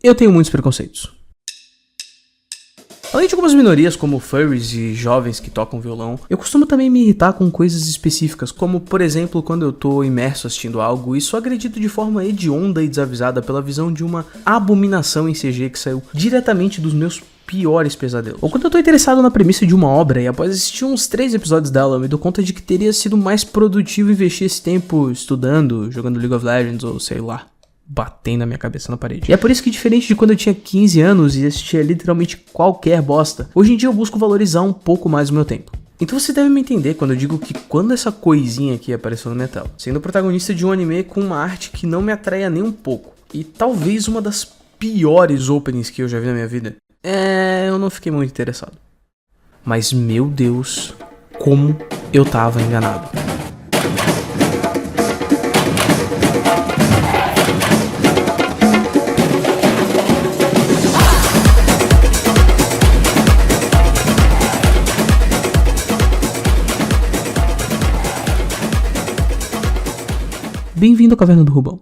eu tenho muitos preconceitos. Além de algumas minorias como furries e jovens que tocam violão, eu costumo também me irritar com coisas específicas, como por exemplo quando eu tô imerso assistindo algo e sou agredido de forma hedionda e desavisada pela visão de uma abominação em CG que saiu diretamente dos meus piores pesadelos. Ou quando eu tô interessado na premissa de uma obra e após assistir uns 3 episódios dela eu me dou conta de que teria sido mais produtivo investir esse tempo estudando, jogando League of Legends ou sei lá, batendo a minha cabeça na parede. E é por isso que, diferente de quando eu tinha 15 anos e assistia literalmente qualquer bosta, hoje em dia eu busco valorizar um pouco mais o meu tempo. Então você deve me entender quando eu digo que quando essa coisinha aqui apareceu no minha tela, sendo protagonista de um anime com uma arte que não me atraia nem um pouco, e talvez uma das piores openings que eu já vi na minha vida, eu não fiquei muito interessado. Mas meu Deus, como eu tava enganado. Bem-vindo à Caverna do Rubão.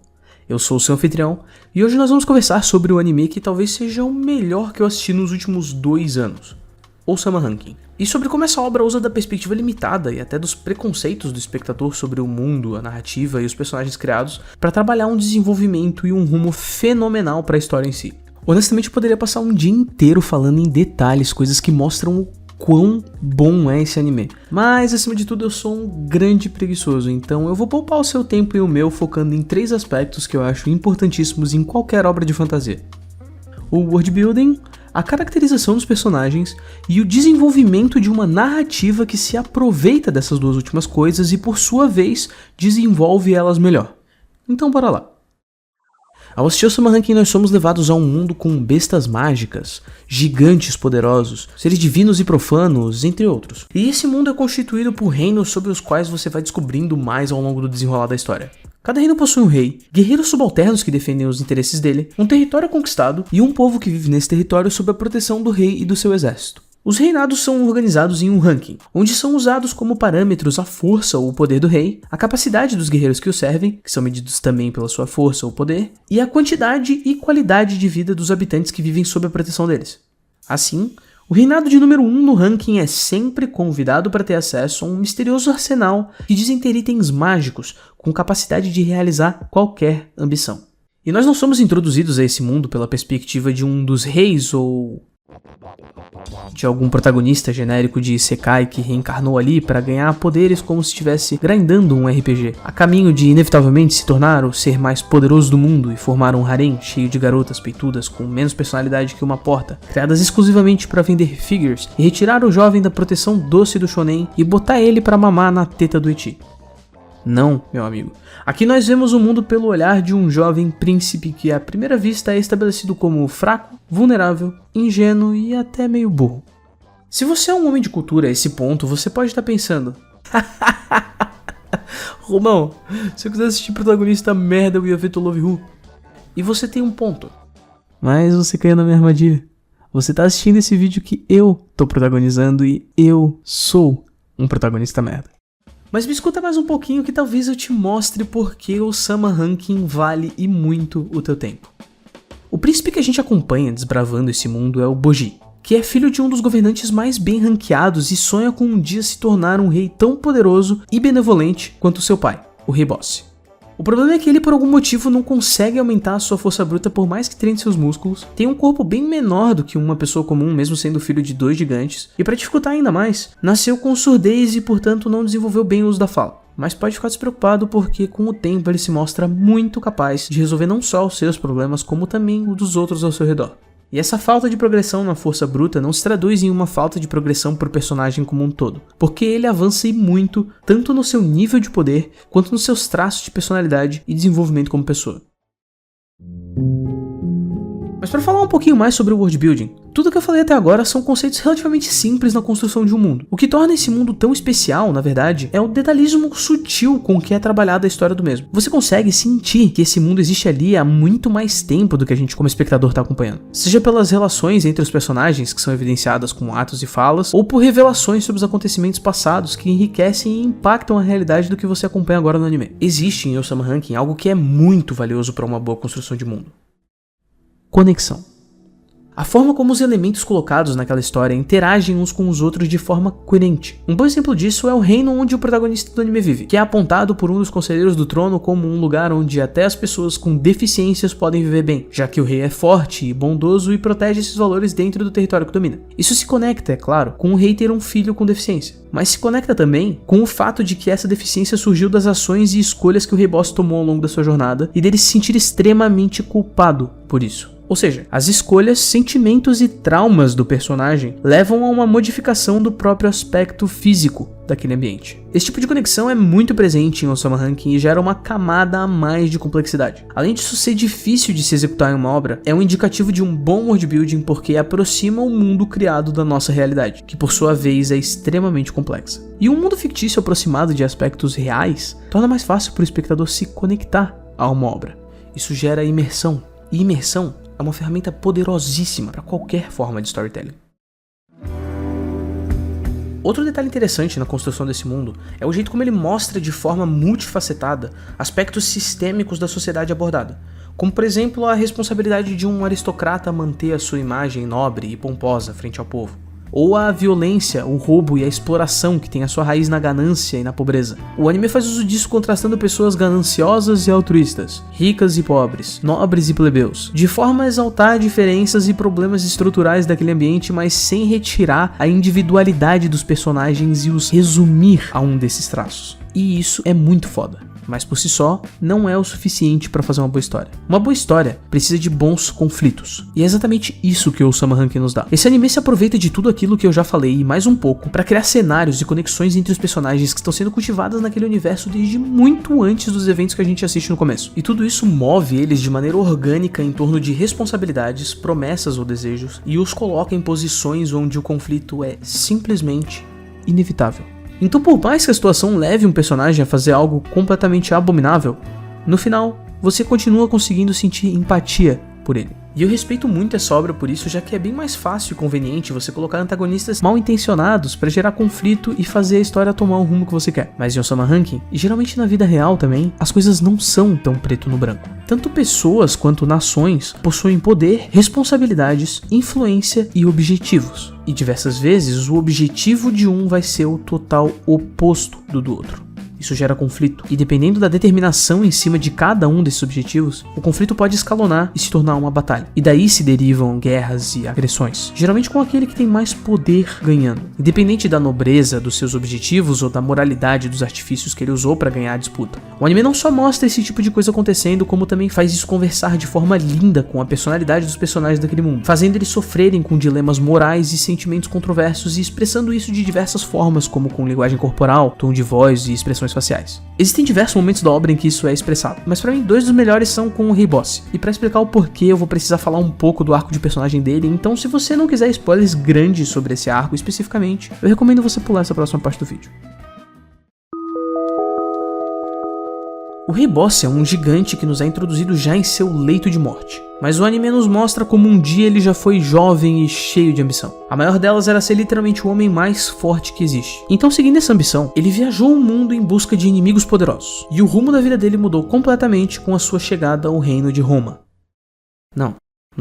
Eu sou o seu anfitrião e hoje nós vamos conversar sobre o anime que talvez seja o melhor que eu assisti nos últimos 2 anos, Osama Ranking. E sobre como essa obra usa da perspectiva limitada e até dos preconceitos do espectador sobre o mundo, a narrativa e os personagens criados para trabalhar um desenvolvimento e um rumo fenomenal para a história em si. Honestamente eu poderia passar um dia inteiro falando em detalhes, coisas que mostram o quão bom é esse anime. Mas, acima de tudo, eu sou um grande preguiçoso, então eu vou poupar o seu tempo e o meu focando em 3 aspectos que eu acho importantíssimos em qualquer obra de fantasia: o world building, a caracterização dos personagens e o desenvolvimento de uma narrativa que se aproveita dessas 2 últimas coisas e, por sua vez, desenvolve elas melhor. Então bora lá. Ao assistir Osama Ranking, nós somos levados a um mundo com bestas mágicas, gigantes poderosos, seres divinos e profanos, entre outros. E esse mundo é constituído por reinos sobre os quais você vai descobrindo mais ao longo do desenrolar da história. Cada reino possui um rei, guerreiros subalternos que defendem os interesses dele, um território conquistado e um povo que vive nesse território sob a proteção do rei e do seu exército. Os reinados são organizados em um ranking, onde são usados como parâmetros a força ou o poder do rei, a capacidade dos guerreiros que o servem, que são medidos também pela sua força ou poder, e a quantidade e qualidade de vida dos habitantes que vivem sob a proteção deles. Assim, o reinado de número 1 no ranking é sempre convidado para ter acesso a um misterioso arsenal que dizem ter itens mágicos com capacidade de realizar qualquer ambição. E nós não somos introduzidos a esse mundo pela perspectiva de um dos reis ou de algum protagonista genérico de Isekai que reencarnou ali para ganhar poderes como se estivesse grindando um RPG, a caminho de inevitavelmente se tornar o ser mais poderoso do mundo e formar um harém cheio de garotas peitudas com menos personalidade que uma porta, criadas exclusivamente para vender figures e retirar o jovem da proteção doce do shonen e botar ele para mamar na teta do eti. Não, meu amigo. Aqui nós vemos o mundo pelo olhar de um jovem príncipe que à primeira vista é estabelecido como fraco, vulnerável, ingênuo e até meio burro. Se você é um homem de cultura a esse ponto, você pode estar pensando: Romão, se eu quiser assistir protagonista merda, eu ia ver To Love Who. E você tem um ponto. Mas você caiu na minha armadilha. Você tá assistindo esse vídeo que eu tô protagonizando e eu sou um protagonista merda. Mas me escuta mais um pouquinho que talvez eu te mostre por que o Osama Ranking vale e muito o teu tempo. O príncipe que a gente acompanha desbravando esse mundo é o Bojji, que é filho de um dos governantes mais bem ranqueados e sonha com um dia se tornar um rei tão poderoso e benevolente quanto seu pai, o Rei Boss. O problema é que ele por algum motivo não consegue aumentar a sua força bruta por mais que treine seus músculos, tem um corpo bem menor do que uma pessoa comum mesmo sendo filho de 2 gigantes, e para dificultar ainda mais, nasceu com surdez e portanto não desenvolveu bem o uso da fala. Mas pode ficar despreocupado porque com o tempo ele se mostra muito capaz de resolver não só os seus problemas como também os dos outros ao seu redor. E essa falta de progressão na força bruta não se traduz em uma falta de progressão pro personagem como um todo, porque ele avança e muito, tanto no seu nível de poder, quanto nos seus traços de personalidade e desenvolvimento como pessoa. Mas para falar um pouquinho mais sobre o world building, tudo que eu falei até agora são conceitos relativamente simples na construção de um mundo. O que torna esse mundo tão especial, na verdade, é o detalhismo sutil com que é trabalhada a história do mesmo. Você consegue sentir que esse mundo existe ali há muito mais tempo do que a gente como espectador está acompanhando. Seja pelas relações entre os personagens que são evidenciadas com atos e falas, ou por revelações sobre os acontecimentos passados que enriquecem e impactam a realidade do que você acompanha agora no anime. Existe em Osama Ranking algo que é muito valioso para uma boa construção de mundo: conexão. A forma como os elementos colocados naquela história interagem uns com os outros de forma coerente. Um bom exemplo disso é o reino onde o protagonista do anime vive, que é apontado por um dos conselheiros do trono como um lugar onde até as pessoas com deficiências podem viver bem, já que o rei é forte e bondoso e protege esses valores dentro do território que domina. Isso se conecta, é claro, com o rei ter um filho com deficiência, mas se conecta também com o fato de que essa deficiência surgiu das ações e escolhas que o rei boss tomou ao longo da sua jornada e dele se sentir extremamente culpado por isso. Ou seja, as escolhas, sentimentos e traumas do personagem levam a uma modificação do próprio aspecto físico daquele ambiente. Esse tipo de conexão é muito presente em Osama Rankin e gera uma camada a mais de complexidade. Além disso ser difícil de se executar em uma obra, é um indicativo de um bom world building porque aproxima o mundo criado da nossa realidade, que por sua vez é extremamente complexa. E um mundo fictício aproximado de aspectos reais torna mais fácil para o espectador se conectar a uma obra. Isso gera imersão, e imersão é uma ferramenta poderosíssima para qualquer forma de storytelling. Outro detalhe interessante na construção desse mundo é o jeito como ele mostra de forma multifacetada aspectos sistêmicos da sociedade abordada, como por exemplo a responsabilidade de um aristocrata manter a sua imagem nobre e pomposa frente ao povo, ou a violência, o roubo e a exploração que tem a sua raiz na ganância e na pobreza. O anime faz uso disso contrastando pessoas gananciosas e altruístas, ricas e pobres, nobres e plebeus, de forma a exaltar diferenças e problemas estruturais daquele ambiente, mas sem retirar a individualidade dos personagens e os resumir a um desses traços. E isso é muito foda. Mas por si só, não é o suficiente para fazer uma boa história. Uma boa história precisa de bons conflitos. E é exatamente isso que o Osama Rankin nos dá. Esse anime se aproveita de tudo aquilo que eu já falei e mais um pouco para criar cenários e conexões entre os personagens que estão sendo cultivadas naquele universo desde muito antes dos eventos que a gente assiste no começo. E tudo isso move eles de maneira orgânica em torno de responsabilidades, promessas ou desejos e os coloca em posições onde o conflito é simplesmente inevitável. Então, por mais que a situação leve um personagem a fazer algo completamente abominável, no final, você continua conseguindo sentir empatia por ele. E eu respeito muito essa obra por isso, já que é bem mais fácil e conveniente você colocar antagonistas mal intencionados para gerar conflito e fazer a história tomar o rumo que você quer. Mas em Osama Rankin, e geralmente na vida real também, as coisas não são tão preto no branco. Tanto pessoas quanto nações possuem poder, responsabilidades, influência e objetivos. E diversas vezes o objetivo de um vai ser o total oposto do outro. Isso gera conflito, e dependendo da determinação em cima de cada um desses objetivos, o conflito pode escalonar e se tornar uma batalha. E daí se derivam guerras e agressões, geralmente com aquele que tem mais poder ganhando, independente da nobreza dos seus objetivos ou da moralidade dos artifícios que ele usou para ganhar a disputa. O anime não só mostra esse tipo de coisa acontecendo, como também faz isso conversar de forma linda com a personalidade dos personagens daquele mundo, fazendo eles sofrerem com dilemas morais e sentimentos controversos e expressando isso de diversas formas, como com linguagem corporal, tom de voz e expressões faciais. Existem diversos momentos da obra em que isso é expressado, mas pra mim 2 dos melhores são com o Rei Boss. E pra explicar o porquê eu vou precisar falar um pouco do arco de personagem dele, então se você não quiser spoilers grandes sobre esse arco especificamente, eu recomendo você pular essa próxima parte do vídeo. O Rei Boss é um gigante que nos é introduzido já em seu leito de morte, mas o anime nos mostra como um dia ele já foi jovem e cheio de ambição. A maior delas era ser literalmente o homem mais forte que existe. Então, seguindo essa ambição, ele viajou o mundo em busca de inimigos poderosos, e o rumo da vida dele mudou completamente com a sua chegada ao reino de Roma. Não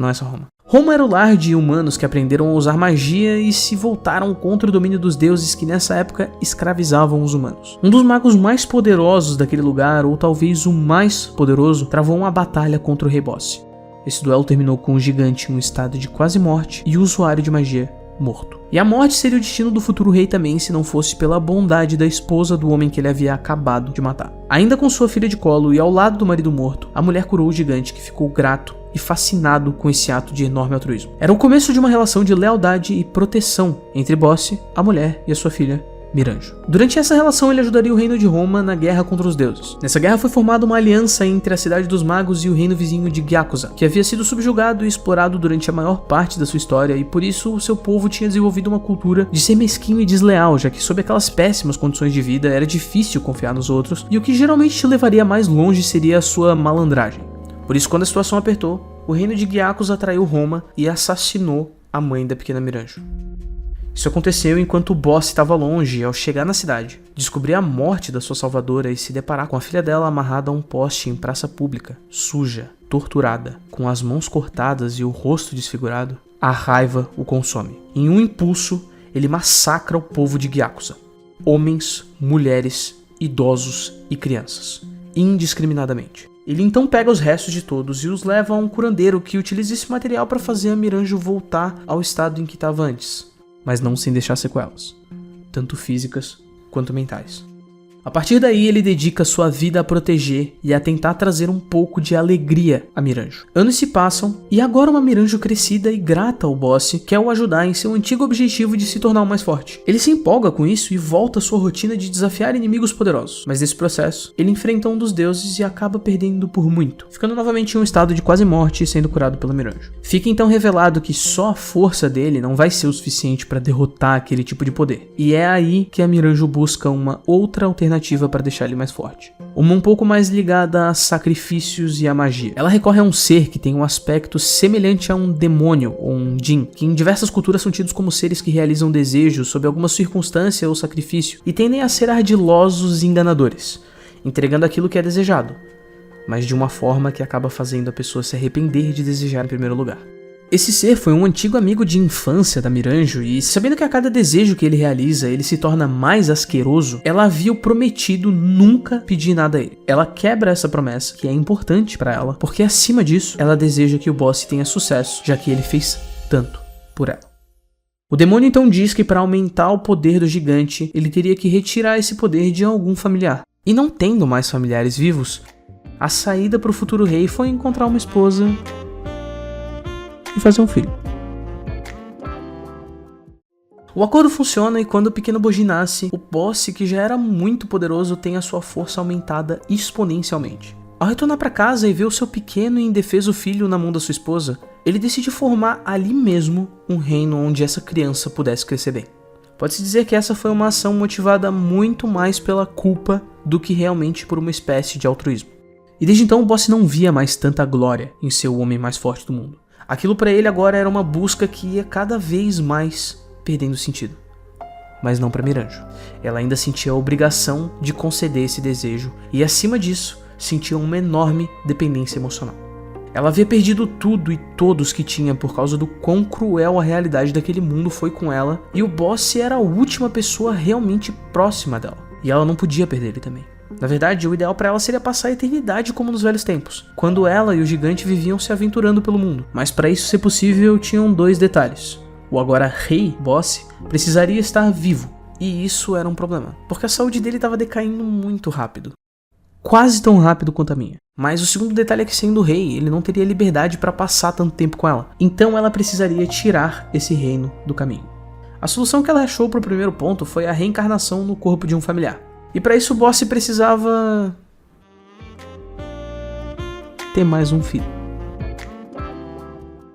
é só Roma. Roma era o lar de humanos que aprenderam a usar magia e se voltaram contra o domínio dos deuses que nessa época escravizavam os humanos. Um dos magos mais poderosos daquele lugar, ou talvez o mais poderoso, travou uma batalha contra o Rei Boss. Esse duelo terminou com o gigante em um estado de quase morte e o usuário de magia morto. E a morte seria o destino do futuro rei também se não fosse pela bondade da esposa do homem que ele havia acabado de matar. Ainda com sua filha de colo e ao lado do marido morto, a mulher curou o gigante, que ficou grato e fascinado com esse ato de enorme altruísmo. Era o começo de uma relação de lealdade e proteção entre Boss, a mulher e a sua filha Miranjo. Durante essa relação ele ajudaria o reino de Roma na guerra contra os deuses. Nessa guerra foi formada uma aliança entre a cidade dos magos e o reino vizinho de Gyakuza, que havia sido subjugado e explorado durante a maior parte da sua história, e por isso o seu povo tinha desenvolvido uma cultura de ser mesquinho e desleal, já que sob aquelas péssimas condições de vida era difícil confiar nos outros, e o que geralmente te levaria mais longe seria a sua malandragem. Por isso, quando a situação apertou, o reino de Gyakuza atraiu Roma e assassinou a mãe da pequena Miranjo. Isso aconteceu enquanto o Boss estava longe, e ao chegar na cidade, descobrir a morte da sua salvadora e se deparar com a filha dela amarrada a um poste em praça pública, suja torturada, com as mãos cortadas e o rosto desfigurado, a raiva o consome. Em um impulso, ele massacra o povo de Gyakuza. Homens, mulheres, idosos e crianças, indiscriminadamente. Ele então pega os restos de todos e os leva a um curandeiro que utiliza esse material para fazer a Miranjo voltar ao estado em que estava antes, mas não sem deixar sequelas, tanto físicas quanto mentais. A partir daí, ele dedica sua vida a proteger e a tentar trazer um pouco de alegria a Miranjo. Anos se passam, e agora uma Miranjo crescida e grata ao boss quer o ajudar em seu antigo objetivo de se tornar o mais forte. Ele se empolga com isso e volta à sua rotina de desafiar inimigos poderosos. Mas nesse processo, ele enfrenta um dos deuses e acaba perdendo por muito, ficando novamente em um estado de quase morte e sendo curado pela Miranjo. Fica então revelado que só a força dele não vai ser o suficiente para derrotar aquele tipo de poder. E é aí que a Miranjo busca uma outra alternativa para deixar ele mais forte. Uma um pouco mais ligada a sacrifícios e a magia. Ela recorre a um ser que tem um aspecto semelhante a um demônio ou um Jin, que em diversas culturas são tidos como seres que realizam desejos sob alguma circunstância ou sacrifício e tendem a ser ardilosos e enganadores, entregando aquilo que é desejado, mas de uma forma que acaba fazendo a pessoa se arrepender de desejar em primeiro lugar. Esse ser foi um antigo amigo de infância da Miranjo e, sabendo que a cada desejo que ele realiza ele se torna mais asqueroso, ela havia o prometido nunca pedir nada a ele. Ela quebra essa promessa, que é importante pra ela, porque acima disso, ela deseja que o boss tenha sucesso, já que ele fez tanto por ela. O demônio então diz que para aumentar o poder do gigante, ele teria que retirar esse poder de algum familiar. E não tendo mais familiares vivos, a saída para o futuro rei foi encontrar uma esposa e fazer um filho. O acordo funciona e quando o pequeno Boji nasce, o boss, que já era muito poderoso, tem a sua força aumentada exponencialmente. Ao retornar para casa e ver o seu pequeno e indefeso filho na mão da sua esposa, ele decide formar ali mesmo um reino onde essa criança pudesse crescer bem. Pode-se dizer que essa foi uma ação motivada muito mais pela culpa do que realmente por uma espécie de altruísmo. E desde então o boss não via mais tanta glória em ser o homem mais forte do mundo. Aquilo para ele agora era uma busca que ia cada vez mais perdendo sentido. Mas não para Miranjo. Ela ainda sentia a obrigação de conceder esse desejo e, acima disso, sentia uma enorme dependência emocional. Ela havia perdido tudo e todos que tinha por causa do quão cruel a realidade daquele mundo foi com ela, e o boss era a última pessoa realmente próxima dela. E ela não podia perder ele também. Na verdade, o ideal para ela seria passar a eternidade como nos velhos tempos, quando ela e o gigante viviam se aventurando pelo mundo. Mas para isso ser possível, tinham dois detalhes. O agora rei, boss, precisaria estar vivo, e isso era um problema, porque a saúde dele estava decaindo muito rápido. Quase tão rápido quanto a minha. Mas o segundo detalhe é que, sendo rei, ele não teria liberdade para passar tanto tempo com ela. Então ela precisaria tirar esse reino do caminho. A solução que ela achou para o primeiro ponto foi a reencarnação no corpo de um familiar. E para isso o boss precisava ter mais um filho.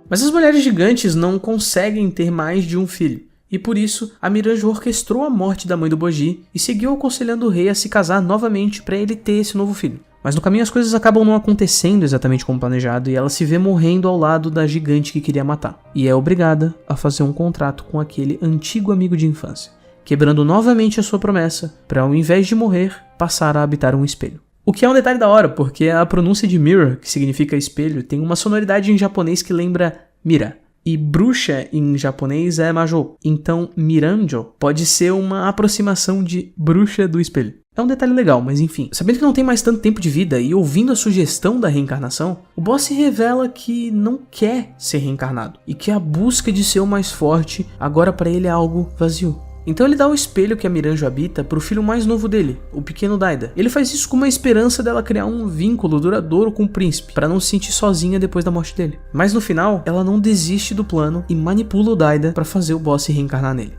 Mas as mulheres gigantes não conseguem ter mais de um filho. E por isso, a Miranjo orquestrou a morte da mãe do Boji e seguiu aconselhando o rei a se casar novamente para ele ter esse novo filho. Mas no caminho as coisas acabam não acontecendo exatamente como planejado e ela se vê morrendo ao lado da gigante que queria matar. E é obrigada a fazer um contrato com aquele antigo amigo de infância, quebrando novamente a sua promessa para, ao invés de morrer, passar a habitar um espelho. O que é um detalhe da hora, porque a pronúncia de mirror, que significa espelho, tem uma sonoridade em japonês que lembra mira. E bruxa em japonês é majou. Então Miranjo pode ser uma aproximação de bruxa do espelho. É um detalhe legal, mas enfim. Sabendo que não tem mais tanto tempo de vida e ouvindo a sugestão da reencarnação, o boss se revela que não quer ser reencarnado. E que a busca de ser o mais forte agora para ele é algo vazio. Então ele dá o espelho que a Miranjo habita pro filho mais novo dele, o pequeno Daida. Ele faz isso com uma esperança dela criar um vínculo duradouro com o príncipe, para não se sentir sozinha depois da morte dele. Mas no final, ela não desiste do plano e manipula o Daida para fazer o boss se reencarnar nele.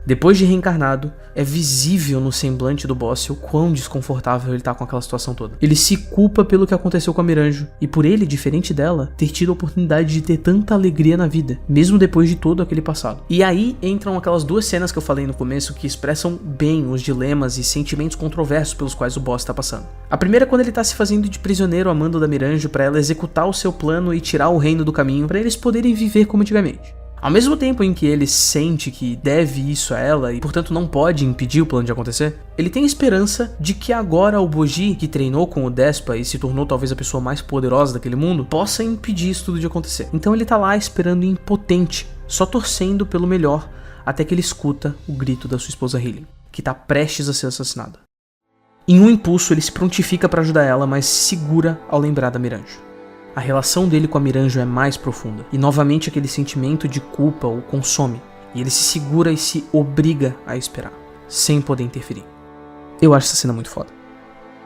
Depois de reencarnado, é visível no semblante do boss o quão desconfortável ele tá com aquela situação toda. Ele se culpa pelo que aconteceu com a Miranjo, e por ele, diferente dela, ter tido a oportunidade de ter tanta alegria na vida, mesmo depois de todo aquele passado. E aí entram aquelas duas cenas que eu falei no começo que expressam bem os dilemas e sentimentos controversos pelos quais o boss tá passando. A primeira é quando ele tá se fazendo de prisioneiro a mando da Miranjo para ela executar o seu plano e tirar o reino do caminho para eles poderem viver como antigamente. Ao mesmo tempo em que ele sente que deve isso a ela e portanto não pode impedir o plano de acontecer, ele tem esperança de que agora o Bojji, que treinou com o Despa e se tornou talvez a pessoa mais poderosa daquele mundo, possa impedir isso tudo de acontecer. Então ele tá lá esperando impotente, só torcendo pelo melhor, até que ele escuta o grito da sua esposa Hylian, que tá prestes a ser assassinada. Em um impulso ele se prontifica para ajudar ela, mas se segura ao lembrar da Miranjo. A relação dele com a Miranjo é mais profunda, e novamente aquele sentimento de culpa o consome, e ele se segura e se obriga a esperar, sem poder interferir. Eu acho essa cena muito foda.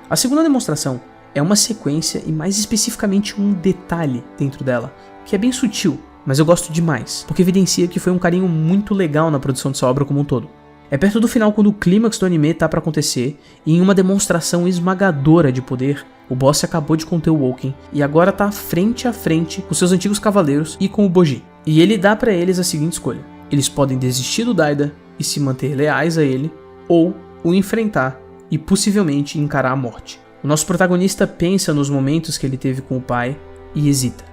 A segunda demonstração é uma sequência e mais especificamente um detalhe dentro dela, que é bem sutil, mas eu gosto demais, porque evidencia que foi um carinho muito legal na produção dessa obra como um todo. É perto do final quando o clímax do anime tá pra acontecer, e em uma demonstração esmagadora de poder, o boss acabou de conter o Woken e agora tá frente a frente com seus antigos cavaleiros e com o Bojji. E ele dá pra eles a seguinte escolha: eles podem desistir do Daida e se manter leais a ele, ou o enfrentar e possivelmente encarar a morte. O nosso protagonista pensa nos momentos que ele teve com o pai e hesita.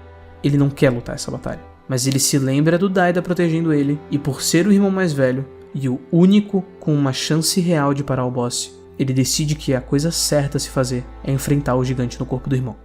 Ele não quer lutar essa batalha, mas ele se lembra do Daida protegendo ele, e por ser o irmão mais velho e o único com uma chance real de parar o boss, ele decide que a coisa certa a se fazer é enfrentar o gigante no corpo do irmão.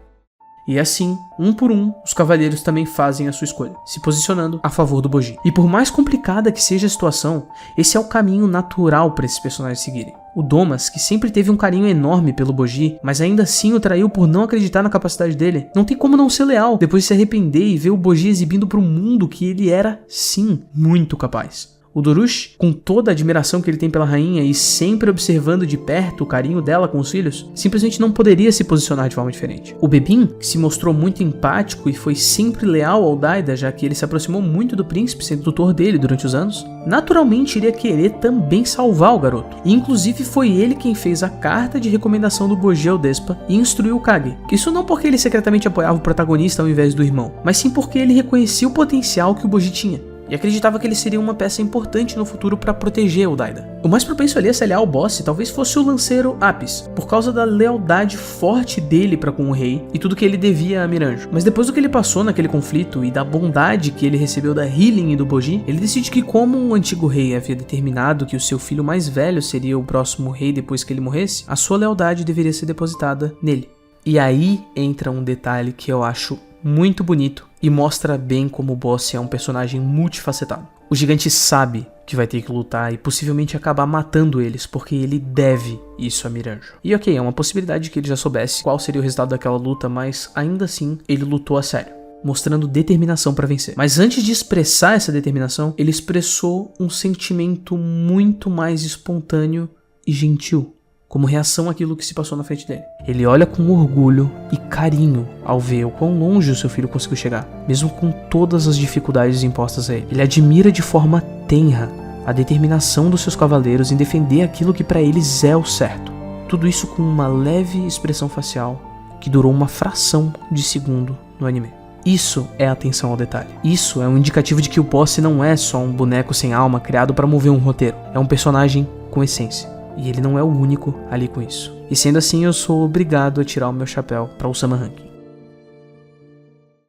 E assim, um por um, os cavaleiros também fazem a sua escolha, se posicionando a favor do Bojji. E por mais complicada que seja a situação, esse é o caminho natural para esses personagens seguirem. O Domas, que sempre teve um carinho enorme pelo Bojji, mas ainda assim o traiu por não acreditar na capacidade dele, não tem como não ser leal depois de se arrepender e ver o Bojji exibindo para o mundo que ele era, sim, muito capaz. O Dorush, com toda a admiração que ele tem pela rainha e sempre observando de perto o carinho dela com os filhos, simplesmente não poderia se posicionar de forma diferente. O Bebin, que se mostrou muito empático e foi sempre leal ao Daida, já que ele se aproximou muito do príncipe sendo tutor dele durante os anos, naturalmente iria querer também salvar o garoto. E inclusive foi ele quem fez a carta de recomendação do Bojji ao Despa e instruiu o Kage. Isso não porque ele secretamente apoiava o protagonista ao invés do irmão, mas sim porque ele reconhecia o potencial que o Bojji tinha e acreditava que ele seria uma peça importante no futuro para proteger o Daida. O mais propenso ali a se aliar ao boss talvez fosse o lanceiro Apis, por causa da lealdade forte dele para com o rei e tudo que ele devia a Miranjo. Mas depois do que ele passou naquele conflito e da bondade que ele recebeu da Hylian e do Bojji, ele decide que, como o antigo rei havia determinado que o seu filho mais velho seria o próximo rei depois que ele morresse, a sua lealdade deveria ser depositada nele. E aí entra um detalhe que eu acho muito bonito e mostra bem como o boss é um personagem multifacetado. O gigante sabe que vai ter que lutar e possivelmente acabar matando eles, porque ele deve isso a Miranjo. E ok, é uma possibilidade que ele já soubesse qual seria o resultado daquela luta, mas ainda assim ele lutou a sério, mostrando determinação para vencer. Mas antes de expressar essa determinação, ele expressou um sentimento muito mais espontâneo e gentil, como reação àquilo que se passou na frente dele. Ele olha com orgulho e carinho ao ver o quão longe o seu filho conseguiu chegar, mesmo com todas as dificuldades impostas a ele. Ele admira de forma tenra a determinação dos seus cavaleiros em defender aquilo que para eles é o certo. Tudo isso com uma leve expressão facial que durou uma fração de segundo no anime. Isso é atenção ao detalhe. Isso é um indicativo de que o boss não é só um boneco sem alma criado para mover um roteiro. É um personagem com essência. E ele não é o único ali com isso. E sendo assim, eu sou obrigado a tirar o meu chapéu para o Osama Ranking.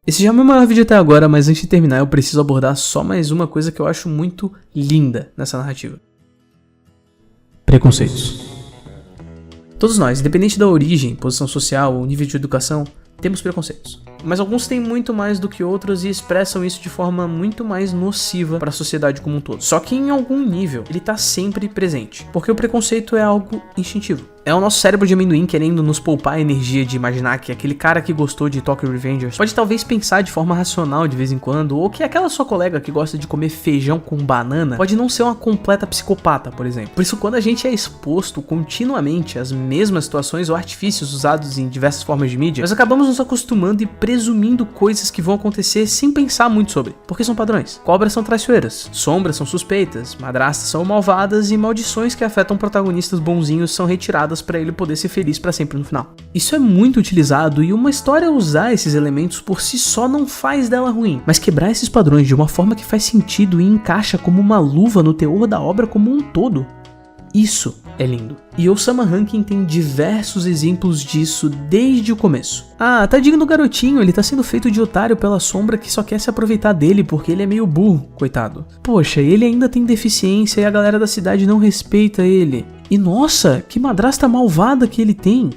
Esse já é o meu maior vídeo até agora, mas antes de terminar eu preciso abordar só mais uma coisa que eu acho muito linda nessa narrativa. Preconceitos. Todos nós, independente da origem, posição social ou nível de educação, temos preconceitos. Mas alguns têm muito mais do que outros e expressam isso de forma muito mais nociva para a sociedade como um todo. Só que em algum nível ele está sempre presente, porque o preconceito é algo instintivo. É o nosso cérebro de amendoim querendo nos poupar a energia de imaginar que aquele cara que gostou de Tokyo Revengers pode talvez pensar de forma racional de vez em quando, ou que aquela sua colega que gosta de comer feijão com banana pode não ser uma completa psicopata, por exemplo. Por isso, quando a gente é exposto continuamente às mesmas situações ou artifícios usados em diversas formas de mídia, nós acabamos nos acostumando e presumindo coisas que vão acontecer sem pensar muito sobre, porque são padrões. Cobras são traiçoeiras, sombras são suspeitas, madrastas são malvadas e maldições que afetam protagonistas bonzinhos são retiradas para ele poder ser feliz para sempre no final. Isso é muito utilizado e uma história usar esses elementos por si só não faz dela ruim, mas quebrar esses padrões de uma forma que faz sentido e encaixa como uma luva no teor da obra como um todo isso é lindo. E Osama Rankin tem diversos exemplos disso desde o começo. Ah, tadinho do garotinho, ele tá sendo feito de otário pela sombra que só quer se aproveitar dele porque ele é meio burro, coitado. Poxa, ele ainda tem deficiência e a galera da cidade não respeita ele. E nossa, que madrasta malvada que ele tem.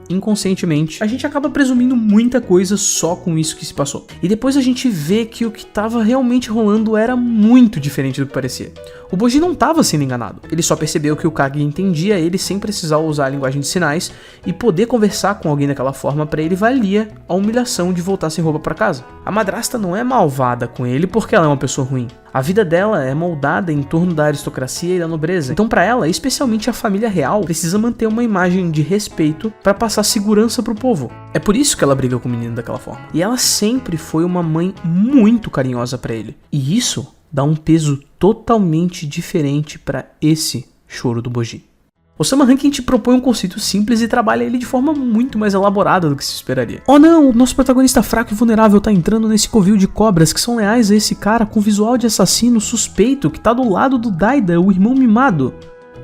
Inconscientemente, a gente acaba presumindo muita coisa só com isso que se passou. E depois a gente vê que o que estava realmente rolando era muito diferente do que parecia. O Bojji não estava sendo enganado, ele só percebeu que o Kage entendia ele sem precisar usar a linguagem de sinais, e poder conversar com alguém daquela forma para ele valia a humilhação de voltar sem roupa para casa. A madrasta não é malvada com ele porque ela é uma pessoa ruim. A vida dela é moldada em torno da aristocracia e da nobreza. Então para ela, especialmente a família real, precisa manter uma imagem de respeito para passar segurança pro povo. É por isso que ela briga com o menino daquela forma. E ela sempre foi uma mãe muito carinhosa para ele. E isso dá um peso totalmente diferente para esse choro do Bojji. Osama Rankin te propõe um conceito simples e trabalha ele de forma muito mais elaborada do que se esperaria. Oh não, o nosso protagonista fraco e vulnerável tá entrando nesse covil de cobras que são leais a esse cara com visual de assassino suspeito que tá do lado do Daida, o irmão mimado.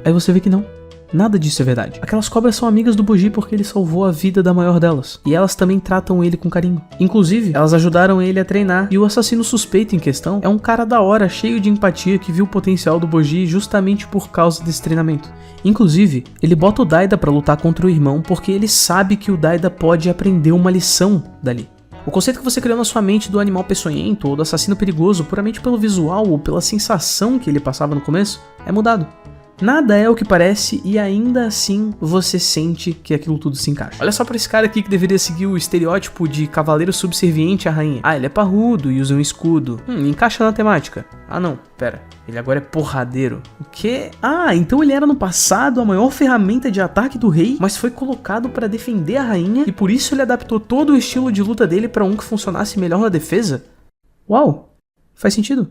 Aí você vê que não. Nada disso é verdade. Aquelas cobras são amigas do Bojji porque ele salvou a vida da maior delas. E elas também tratam ele com carinho. Inclusive, elas ajudaram ele a treinar. E o assassino suspeito em questão é um cara da hora, cheio de empatia, que viu o potencial do Bojji justamente por causa desse treinamento. Inclusive, ele bota o Daida pra lutar contra o irmão porque ele sabe que o Daida pode aprender uma lição dali. O conceito que você criou na sua mente do animal peçonhento ou do assassino perigoso puramente pelo visual ou pela sensação que ele passava no começo é mudado. Nada é o que parece e ainda assim você sente que aquilo tudo se encaixa. Olha só pra esse cara aqui que deveria seguir o estereótipo de cavaleiro subserviente à rainha. Ah, ele é parrudo e usa um escudo. Encaixa na temática. Ah não, pera. Ele agora é porradeiro. O quê? Ah, então ele era no passado a maior ferramenta de ataque do rei, mas foi colocado pra defender a rainha e por isso ele adaptou todo o estilo de luta dele pra um que funcionasse melhor na defesa? Uau, faz sentido.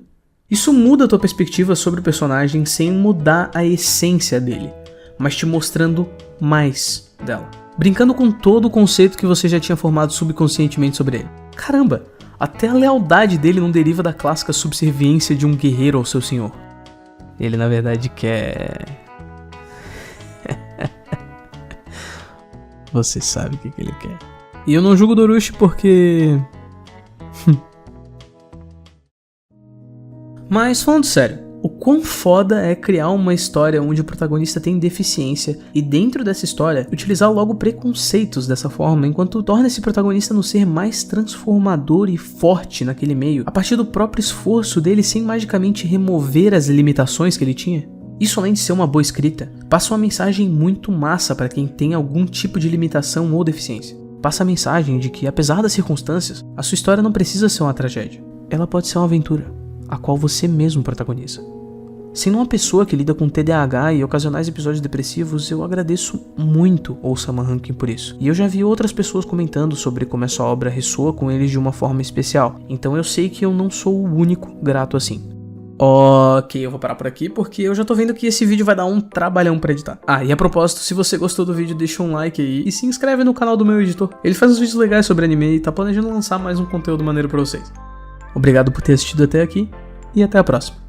Isso muda a tua perspectiva sobre o personagem sem mudar a essência dele, mas te mostrando mais dela. Brincando com todo o conceito que você já tinha formado subconscientemente sobre ele. Caramba, até a lealdade dele não deriva da clássica subserviência de um guerreiro ao seu senhor. Ele na verdade quer... Você sabe o que ele quer. E eu não julgo o Dorushi porque... Mas falando sério, o quão foda é criar uma história onde o protagonista tem deficiência e dentro dessa história utilizar logo preconceitos dessa forma, enquanto torna esse protagonista no ser mais transformador e forte naquele meio, a partir do próprio esforço dele sem magicamente remover as limitações que ele tinha. Isso, além de ser uma boa escrita, passa uma mensagem muito massa para quem tem algum tipo de limitação ou deficiência. Passa a mensagem de que, apesar das circunstâncias, a sua história não precisa ser uma tragédia. Ela pode ser uma aventura, a qual você mesmo protagoniza. Sendo uma pessoa que lida com TDAH e ocasionais episódios depressivos, eu agradeço muito Osama Rankin por isso. E eu já vi outras pessoas comentando sobre como essa obra ressoa com eles de uma forma especial, então eu sei que eu não sou o único grato assim. Ok, eu vou parar por aqui porque eu já tô vendo que esse vídeo vai dar um trabalhão pra editar. Ah, e a propósito, se você gostou do vídeo, deixa um like aí e se inscreve no canal do meu editor. Ele faz uns vídeos legais sobre anime e tá planejando lançar mais um conteúdo maneiro pra vocês. Obrigado por ter assistido até aqui e até a próxima.